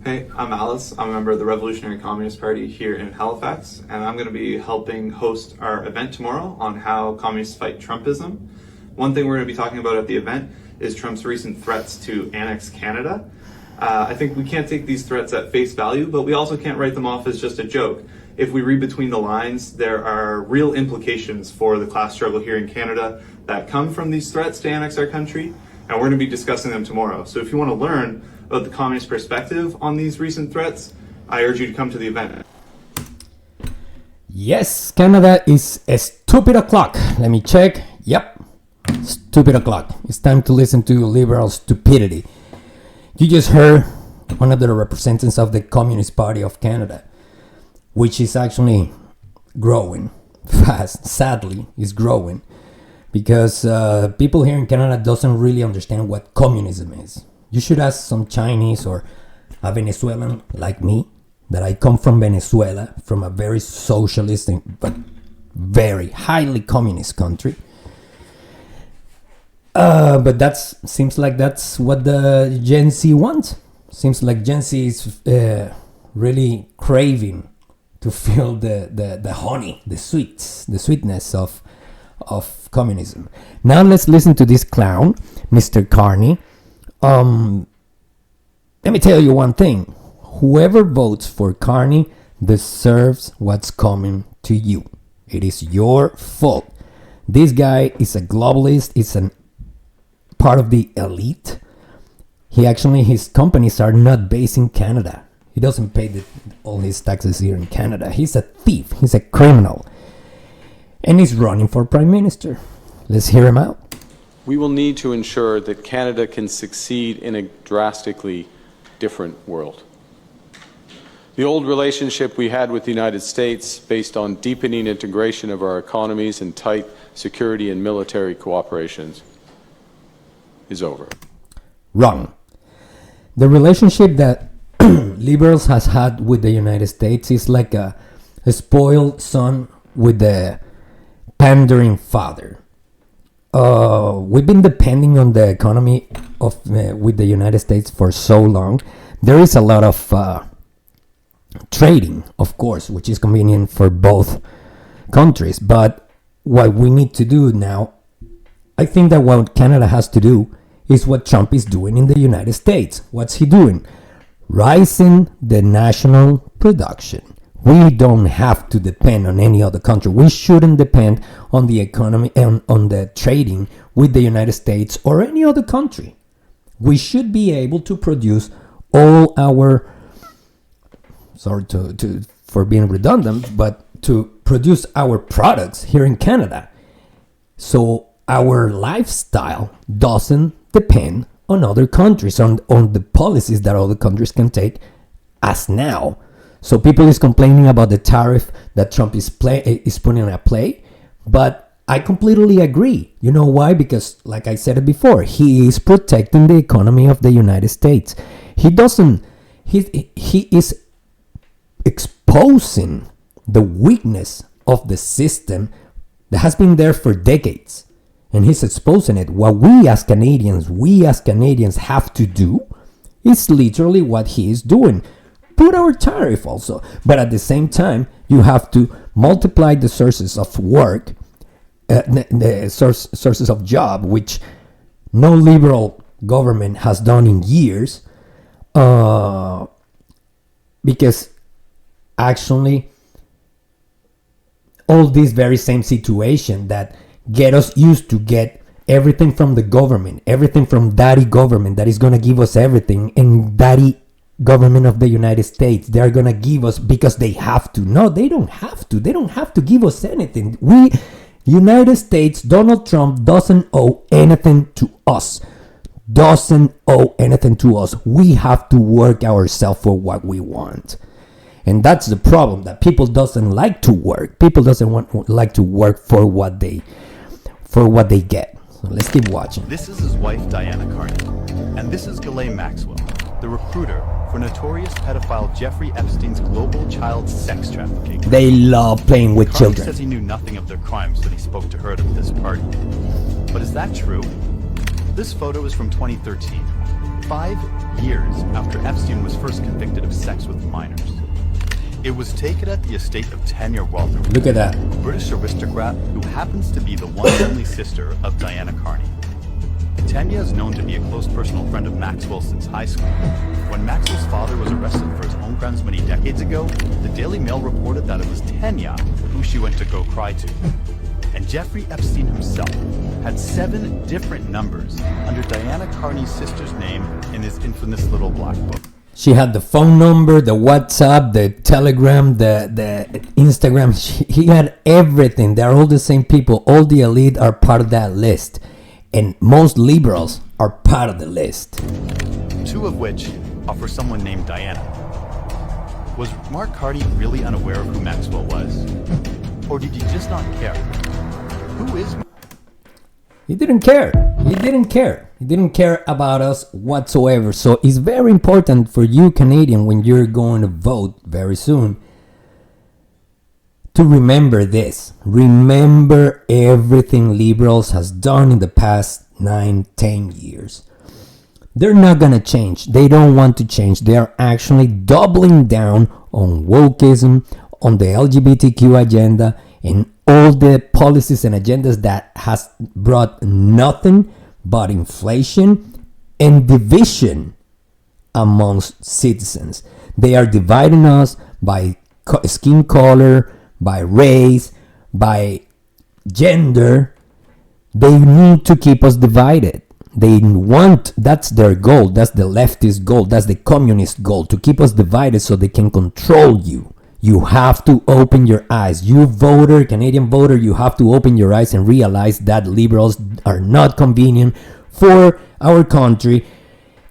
Hey, I'm Alice. I'm a member of the Revolutionary Communist Party here in Halifax, and I'm going to be helping host our event tomorrow on how communists fight Trumpism. One thing we're going to be talking about at the event is Trump's recent threats to annex Canada. I think we can't take these threats at face value, but we also can't write them off as just a joke. If we read between the lines, there are real implications for the class struggle here in Canada that come from these threats to annex our country, and we're going to be discussing them tomorrow. So if you want to learn about the communist perspective on these recent threats, I urge you to come to the event. Yes, Canada is a stupid o'clock. Let me check. Yep, stupid o'clock. It's time to listen to liberal stupidity. You just heard one of the representatives of the Communist Party of Canada, which is actually growing fast. Sadly, is growing because people here in Canada doesn't really understand what communism is. You should ask some Chinese or a Venezuelan like me, that I come from Venezuela, from a very socialist but very highly communist country. But seems like that's what the Gen Z wants. Seems like Gen Z is really craving to feel the honey, the sweetness of communism. Now let's listen to this clown, Mr. Carney. Let me tell you one thing. Whoever votes for Carney deserves what's coming to you. It is your fault. This guy is a globalist. He's a part of the elite. His companies are not based in Canada. He doesn't pay all his taxes here in Canada. He's a thief. He's a criminal. And he's running for prime minister. Let's hear him out. We will need to ensure that Canada can succeed in a drastically different world. The old relationship we had with the United States, based on deepening integration of our economies and tight security and military cooperations, is over. Wrong. The relationship that liberals has had with the United States is like a spoiled son with the pandering father. We've been depending on the economy with the United States for so long. There is a lot of trading, of course, which is convenient for both countries. But what we need to do now, I think that what Canada has to do is what Trump is doing in the United States. What's he doing? Rising the national production. We don't have to depend on any other country. We shouldn't depend on the economy and on the trading with the United States or any other country. We should be able to produce all our, sorry for being redundant, but to produce our products here in Canada. So our lifestyle doesn't depend on other countries, on the policies that other countries can take as now. So people is complaining about the tariff that Trump is putting at play, but I completely agree. You know why? Because, like I said it before, he is protecting the economy of the United States. He is exposing the weakness of the system that has been there for decades, and he's exposing it. What we as Canadians have to do is literally what he is doing. Put our tariff also, but at the same time you have to multiply the sources of work, the sources of job, which no liberal government has done in years, because actually all this very same situation that get us used to get everything from the government, everything from daddy government that is going to give us everything, and daddy government of the United States, they're gonna give us because they have to. No, they don't have to. They don't have to give us anything. United States, Donald Trump doesn't owe anything to us. We have to work ourselves for what we want. And that's the problem, that people doesn't like to work. People doesn't like to work for what they get. So let's keep watching. This is his wife, Diana Carney. And this is Ghislaine Maxwell, the recruiter for notorious pedophile Jeffrey Epstein's global child sex trafficking. They love playing with Carney children. says he knew nothing of their crimes when he spoke to her at this party. But is that true? This photo is from 2013. 5 years after Epstein was first convicted of sex with minors. It was taken at the estate of Tanya Walter, Look at that. a British aristocrat who happens to be the one and only sister of Diana Carney. Tanya is known to be a close personal friend of Maxwell since high school. When Maxwell's father was arrested for his own crimes many decades ago, the Daily Mail reported that it was Tanya who she went to go cry to. And Jeffrey Epstein himself had 7 different numbers under Diana Carney's sister's name in his infamous little black book. She had the phone number, the WhatsApp, the Telegram, the Instagram. He had everything. They're all the same people. All the elite are part of that list. And most liberals are part of the list. 2 of which are for someone named Diana. Was Mark Carney really unaware of who Maxwell was? Or did he just not care? Who is He didn't care. He didn't care. He didn't care about us whatsoever. So it's very important for you, Canadian, when you're going to vote very soon, to remember this. Remember everything liberals has done in the past 9-10 years. They're not gonna change. They don't want to change. They are actually doubling down on wokeism, on the LGBTQ agenda, and all the policies and agendas that has brought nothing but inflation and division amongst citizens. They are dividing us by skin color, by race, by gender. They need to keep us divided. They want, that's their goal, that's the leftist goal, that's the communist goal, to keep us divided so they can control you. You have to open your eyes. You voter, Canadian voter, you have to open your eyes and realize that liberals are not convenient for our country.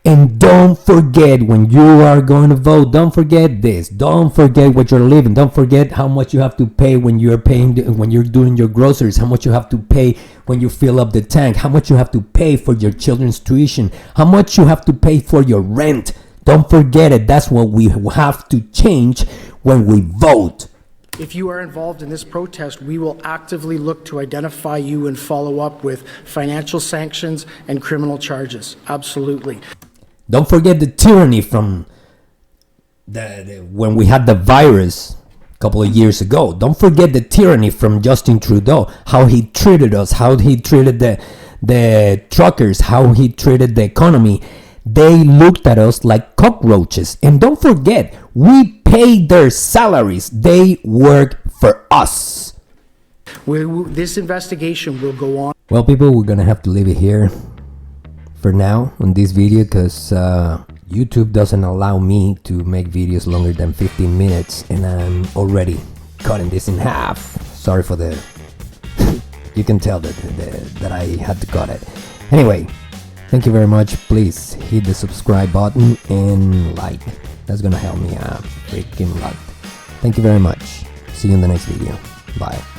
And don't forget, when you are going to vote, don't forget this. Don't forget what you're living. Don't forget how much you have to pay when you're when you're doing your groceries, how much you have to pay when you fill up the tank, how much you have to pay for your children's tuition, how much you have to pay for your rent. Don't forget it. That's what we have to change when we vote. If you are involved in this protest, we will actively look to identify you and follow up with financial sanctions and criminal charges. Absolutely. Don't forget the tyranny from when we had the virus a couple of years ago. Don't forget the tyranny from Justin Trudeau, how he treated us, how he treated the truckers, how he treated the economy. They looked at us like cockroaches. And don't forget, we paid their salaries. They work for us. This investigation will go on. Well, people, we're going to have to leave it here for now on this video, because YouTube doesn't allow me to make videos longer than 15 minutes, and I'm already cutting this in half. Sorry for the you can tell that I had to cut it. Anyway, thank you very much. Please hit the subscribe button and like. That's gonna help me a freaking lot. Thank you very much. See you in the next video. Bye.